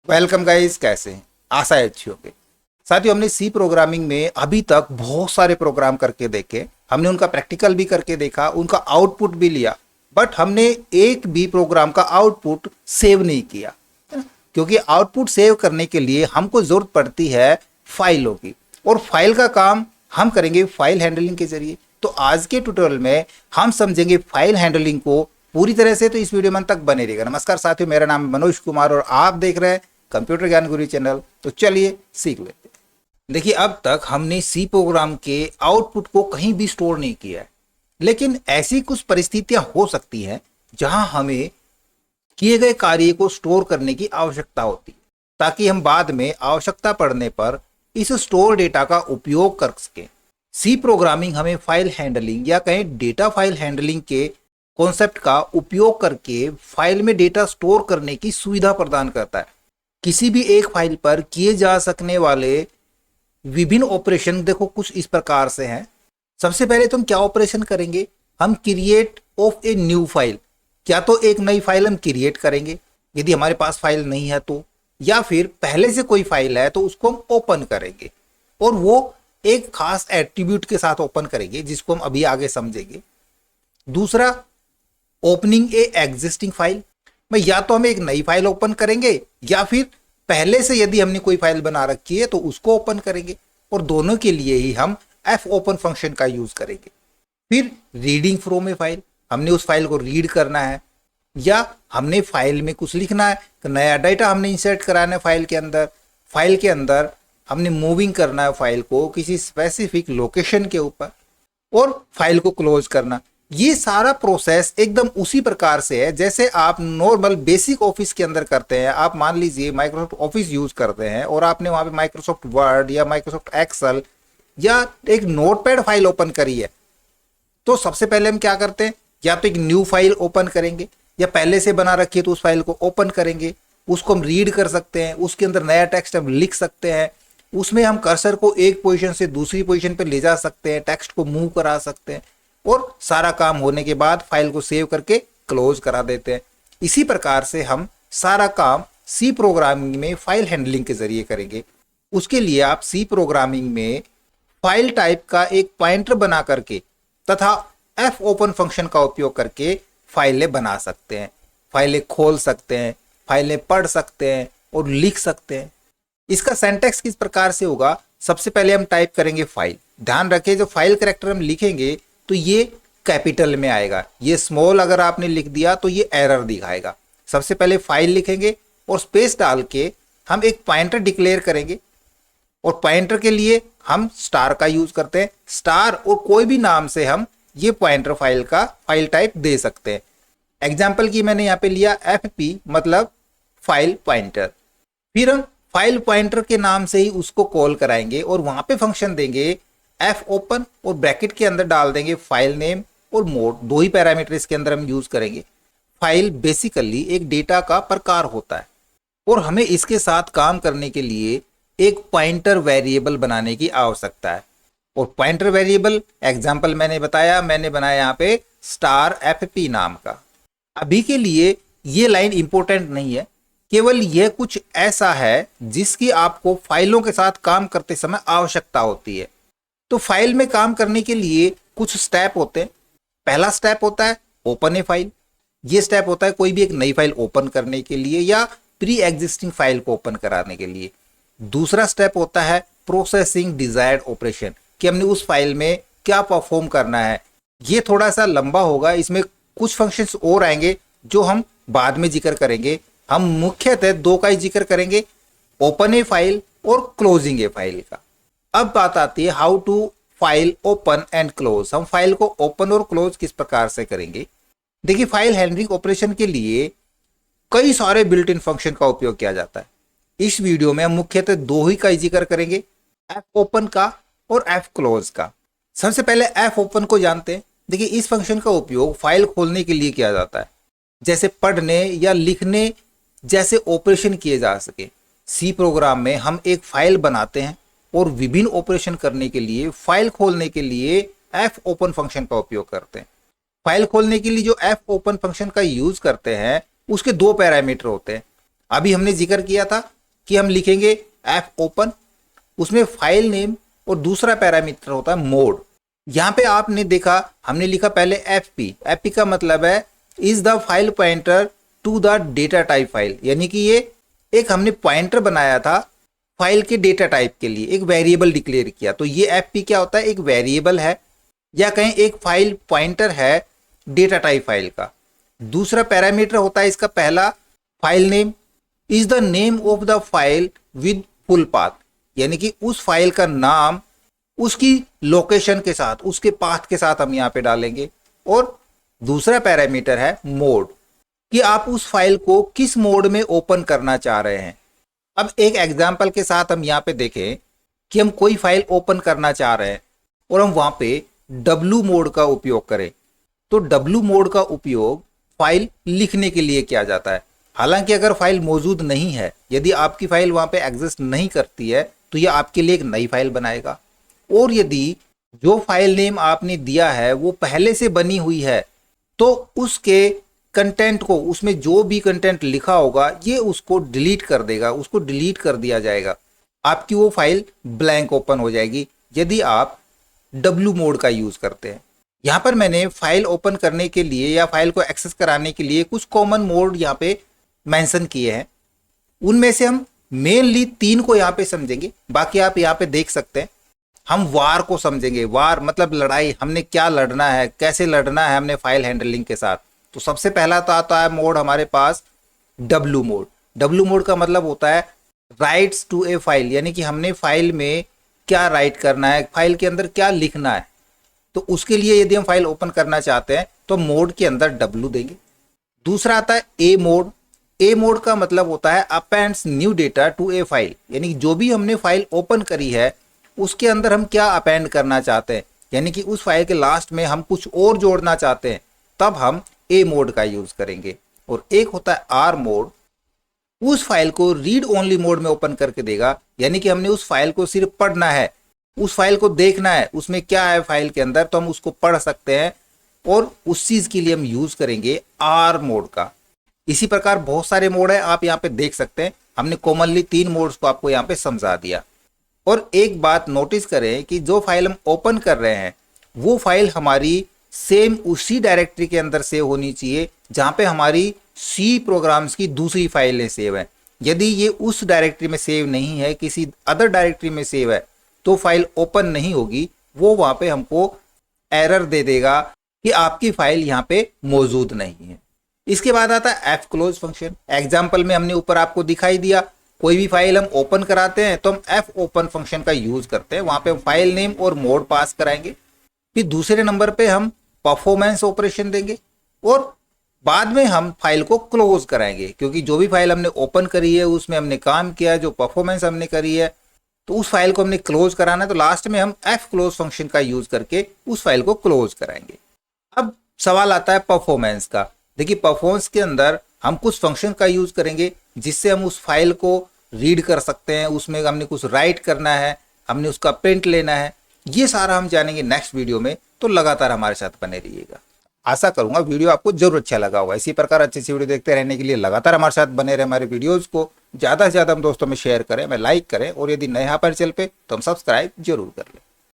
Welcome guys, कैसे हैं? आशा है अच्छी होगी। साथियों, हमने सी प्रोग्रामिंग में अभी तक बहुत सारे प्रोग्राम करके देखे। हमने उनका प्रैक्टिकल भी करके देखा, उनका आउटपुट भी लिया, बट हमने एक भी प्रोग्राम का आउटपुट सेव नहीं किया, है ना? क्योंकि आउटपुट सेव करने के लिए हमको जरूरत पड़ती है फाइलों की, और फाइल का काम हम करेंगे फाइल हैंडलिंग के जरिए। तो आज के ट्यूटोरियल में हम समझेंगे फाइल हैंडलिंग को पूरी तरह से। तो इस वीडियो में अंत तक बने रहिएगा। नमस्कार साथियों, मेरा नाम है मनोज कुमार और आप देख रहे हैं कंप्यूटर ज्ञान गुरु चैनल। तो चलिए सीख लेते हैं। देखिए, अब तक हमने सी प्रोग्राम के आउटपुट को कहीं भी स्टोर नहीं किया है, लेकिन ऐसी कुछ परिस्थितियां हो सकती हैं जहां हमें किए गए कार्य को स्टोर करने की आवश्यकता होती है, ताकि हम बाद में आवश्यकता पड़ने पर इस स्टोर डेटा का उपयोग कर सकें। सी प्रोग्रामिंग हमें फाइल हैंडलिंग या कहें डेटा फाइल हैंडलिंग के कॉन्सेप्ट का उपयोग करके फाइल में डेटा स्टोर करने की सुविधा प्रदान करता है। किसी भी एक फाइल पर किए जा सकने वाले विभिन्न ऑपरेशन देखो कुछ इस प्रकार से हैं। सबसे पहले तो हम क्या ऑपरेशन करेंगे? हम create of a new file, क्या तो एक नई फाइल हम क्रिएट करेंगे यदि हमारे पास फाइल नहीं है तो, या फिर पहले से कोई फाइल है तो उसको हम ओपन करेंगे, और वो एक खास एट्रीब्यूट के साथ ओपन करेंगे जिसको हम अभी आगे समझेंगे। दूसरा, ओपनिंग ए एग्जिस्टिंग फाइल, में या तो हम एक नई फाइल ओपन करेंगे या फिर पहले से यदि हमने कोई फाइल बना रखी है तो उसको ओपन करेंगे, और दोनों के लिए ही हम एफ ओपन फंक्शन का यूज करेंगे। फिर रीडिंग फ्रॉम ए फाइल, हमने उस फाइल को रीड करना है या हमने फाइल में कुछ लिखना है, तो नया डाटा हमने इंसर्ट कराना है फाइल के अंदर हमने मूविंग करना है फाइल को किसी स्पेसिफिक लोकेशन के ऊपर, और फाइल को क्लोज करना। ये सारा प्रोसेस एकदम उसी प्रकार से है जैसे आप नॉर्मल बेसिक ऑफिस के अंदर करते हैं। आप मान लीजिए माइक्रोसॉफ्ट ऑफिस यूज करते हैं और आपने वहां पे माइक्रोसॉफ्ट वर्ड या माइक्रोसॉफ्ट एक्सेल या एक नोटपैड फाइल ओपन करी है, तो सबसे पहले हम क्या करते हैं? या तो एक न्यू फाइल ओपन करेंगे, या पहले से बना रखी है तो उस फाइल को ओपन करेंगे, उसको हम रीड कर सकते हैं, उसके अंदर नया टेक्स्ट हम लिख सकते हैं, उसमें हम कर्सर को एक पोजीशन से दूसरी पोजीशन पर ले जा सकते हैं, टेक्स्ट को मूव करा सकते हैं, और सारा काम होने के बाद फाइल को सेव करके क्लोज करा देते हैं। इसी प्रकार से हम सारा काम सी प्रोग्रामिंग में फाइल हैंडलिंग के जरिए करेंगे। उसके लिए आप सी प्रोग्रामिंग में फाइल टाइप का एक पॉइंटर बना करके तथा एफ ओपन फंक्शन का उपयोग करके फाइलें बना सकते हैं, फाइलें खोल सकते हैं, फाइलें पढ़ सकते हैं और लिख सकते हैं। इसका सिंटैक्स किस प्रकार से होगा? सबसे पहले हम टाइप करेंगे फाइल। ध्यान रखें, जो फाइल कैरेक्टर हम लिखेंगे तो ये कैपिटल में आएगा, ये स्मॉल अगर आपने लिख दिया तो ये एरर दिखाएगा। सबसे पहले फाइल लिखेंगे और स्पेस डाल के हम एक पॉइंटर डिक्लेयर करेंगे, और पॉइंटर के लिए हम स्टार का यूज करते हैं। स्टार और कोई भी नाम से हम ये पॉइंटर फाइल का फाइल टाइप दे सकते हैं। एग्जाम्पल की मैंने यहाँ पे लिया FP, मतलब फाइल पॉइंटर। फिर हम फाइल पॉइंटर के नाम से ही उसको कॉल कराएंगे और वहां पे फंक्शन देंगे एफ ओपन, और ब्रैकेट के अंदर डाल देंगे फाइल नेम और मोड। दो ही पैरामीटर इसके अंदर हम यूज करेंगे। फाइल बेसिकली एक डेटा का प्रकार होता है, और हमें इसके साथ काम करने के लिए एक पॉइंटर वेरिएबल बनाने की आवश्यकता है। और पॉइंटर वेरिएबल एग्जांपल मैंने बनाया यहाँ पे स्टार FP नाम का। अभी के लिए ये लाइन इंपॉर्टेंट नहीं है, केवल यह कुछ ऐसा है जिसकी आपको फाइलों के साथ काम करते समय आवश्यकता होती है। तो फाइल में काम करने के लिए कुछ स्टेप होते हैं। पहला स्टेप होता है ओपन ए फाइल। ये स्टेप होता है कोई भी एक नई फाइल ओपन करने के लिए या प्री एग्जिस्टिंग फाइल को ओपन कराने के लिए। दूसरा स्टेप होता है प्रोसेसिंग डिजायर्ड ऑपरेशन, कि हमने उस फाइल में क्या परफॉर्म करना है। ये थोड़ा सा लंबा होगा, इसमें कुछ फंक्शंस और आएंगे जो हम बाद में जिक्र करेंगे। हम मुख्यतः दो का ही जिक्र करेंगे, ओपन ए फाइल और क्लोजिंग ए फाइल का। अब बात आती है how to file open and close. हम फाइल को ओपन और क्लोज किस प्रकार से करेंगे? देखिए, फाइल हैंडलिंग ऑपरेशन के लिए कई सारे बिल्ट इन फंक्शन का उपयोग किया जाता है। इस वीडियो में हम मुख्यतः दो ही का जिक्र करेंगे, एफ ओपन का और एफ क्लोज का। सबसे पहले एफ ओपन को जानते हैं। देखिए, इस फंक्शन का उपयोग फाइल खोलने के लिए किया जाता है, जैसे पढ़ने या लिखने जैसे ऑपरेशन किए जा सके। सी प्रोग्राम में हम एक फाइल बनाते हैं और विभिन्न ऑपरेशन करने के लिए फाइल खोलने के लिए एफ ओपन फंक्शन का उपयोग करते हैं। फाइल खोलने के लिए जो एफ ओपन फंक्शन का यूज करते हैं उसके दो पैरामीटर होते हैं। अभी हमने जिक्र किया था कि हम लिखेंगे एफ ओपन, उसमें फाइल नेम और दूसरा पैरामीटर होता है मोड। यहाँ पे आपने देखा हमने लिखा पहले एफ पी का मतलब है is the file pointer to the data type file, यानी कि ये एक हमने पॉइंटर बनाया था फाइल के डेटा टाइप के लिए, एक वेरिएबल डिक्लेयर किया। तो ये एफ पी क्या होता है, एक वेरिएबल है या कहें एक फाइल पॉइंटर है डेटा टाइप फाइल का। दूसरा पैरामीटर होता है इसका पहला file name, is the name of the file with full path, यानी कि उस फाइल का नाम उसकी लोकेशन के साथ, उसके पाथ के साथ हम यहाँ पे डालेंगे। और दूसरा पैरामीटर है मोड, कि आप उस फाइल को किस मोड में ओपन करना चाह रहे हैं। अब एक एग्जांपल के साथ हम यहाँ पे देखें कि हम कोई फाइल ओपन करना चाह रहे हैं और हम वहां पे W मोड का उपयोग करें। तो W मोड का उपयोग फाइल लिखने के लिए किया जाता है। हालांकि अगर फाइल मौजूद नहीं है, यदि आपकी फाइल वहां पे एग्जिस्ट नहीं करती है, तो यह आपके लिए एक नई फाइल बनाएगा। और यदि जो फाइल नेम आपने दिया है वो पहले से बनी हुई है, तो उसके कंटेंट को, उसमें जो भी कंटेंट लिखा होगा ये उसको डिलीट कर देगा, उसको डिलीट कर दिया जाएगा। आपकी वो फाइल ब्लैंक ओपन हो जाएगी यदि आप W मोड का यूज करते हैं। यहाँ पर मैंने फाइल ओपन करने के लिए या फाइल को एक्सेस कराने के लिए कुछ कॉमन मोड यहाँ पे मेंशन किए हैं। उनमें से हम मेनली 3 को यहाँ पे समझेंगे, बाकी आप यहाँ पे देख सकते हैं। हम वार को समझेंगे, वार मतलब लड़ाई, हमने क्या लड़ना है, कैसे लड़ना है हमने फाइल हैंडलिंग के साथ। तो सबसे पहला तो आता है मोड हमारे पास W मोड। W मोड का मतलब होता है राइट्स टू ए फाइल, यानी कि हमने फाइल में क्या राइट करना है, फाइल के अंदर क्या लिखना है। तो उसके लिए यदि हम फाइल ओपन करना चाहते हैं तो मोड के अंदर W देंगे। दूसरा आता है A मोड। A मोड का मतलब होता है appends new data to a file, यानी जो भी हमने फाइल ओपन करी है उसके अंदर हम क्या अपेंड करना चाहते हैं, यानी कि उस फाइल के लास्ट में हम कुछ और जोड़ना चाहते हैं, तब हम A मोड का यूज करेंगे। और एक होता है R मोड, उस फाइल को रीड ओनली मोड में ओपन करके देगा, यानी कि हमने उस फाइल को सिर्फ पढ़ना है, उस फाइल को देखना है उसमें क्या है फाइल के अंदर, तो हम उसको पढ़ सकते हैं और उस चीज के लिए हम यूज करेंगे R मोड का। इसी प्रकार बहुत सारे मोड है, आप यहाँ पे देख सकते हैं। हमने कॉमनली 3 मोड्स को आपको यहाँ पे समझा दिया। और एक बात नोटिस करें कि जो फाइल हम ओपन कर रहे हैं वो फाइल हमारी सेम उसी डायरेक्टरी के अंदर सेव होनी चाहिए जहां पे हमारी सी प्रोग्राम्स की दूसरी फाइलें सेव है। यदि ये उस डायरेक्टरी में सेव नहीं है, किसी अदर डायरेक्टरी में सेव है, तो फाइल ओपन नहीं होगी। वो वहां पे हमको एरर दे देगा कि आपकी फाइल यहाँ पे मौजूद नहीं है। इसके बाद आता है एफ क्लोज फंक्शन। एग्जाम्पल में हमने ऊपर आपको दिखाई दिया, कोई भी फाइल हम ओपन कराते हैं तो हम एफ ओपन फंक्शन का यूज करते हैं। वहां पे हम फाइल नेम और मोड पास कराएंगे। फिर दूसरे नंबर पे हम परफॉर्मेंस ऑपरेशन देंगे और बाद में हम फाइल को क्लोज कराएंगे, क्योंकि जो भी फाइल हमने ओपन करी है उसमें हमने काम किया, जो परफॉर्मेंस हमने करी है, तो उस फाइल को हमने क्लोज कराना है। तो लास्ट में हम एफ क्लोज फंक्शन का यूज करके उस फाइल को क्लोज कराएंगे। अब सवाल आता है परफॉर्मेंस का। देखिए परफॉर्मेंस के अंदर हम कुछ फंक्शन का यूज करेंगे जिससे हम उस फाइल को रीड कर सकते हैं, उसमें हमने कुछ राइट करना है, हमने उसका प्रिंट लेना है। ये सारा हम जानेंगे नेक्स्ट वीडियो में, तो लगातार हमारे साथ बने रहिएगा। आशा करूंगा वीडियो आपको जरूर अच्छा लगा होगा। इसी प्रकार अच्छी अच्छी वीडियो देखते रहने के लिए लगातार हमारे साथ बने रहे। हमारे वीडियोस को ज़्यादा से ज़्यादा हम दोस्तों में शेयर करें, हमें लाइक करें, और यदि नए यहाँ पर चल पे तो हम सब्सक्राइब जरूर कर लें।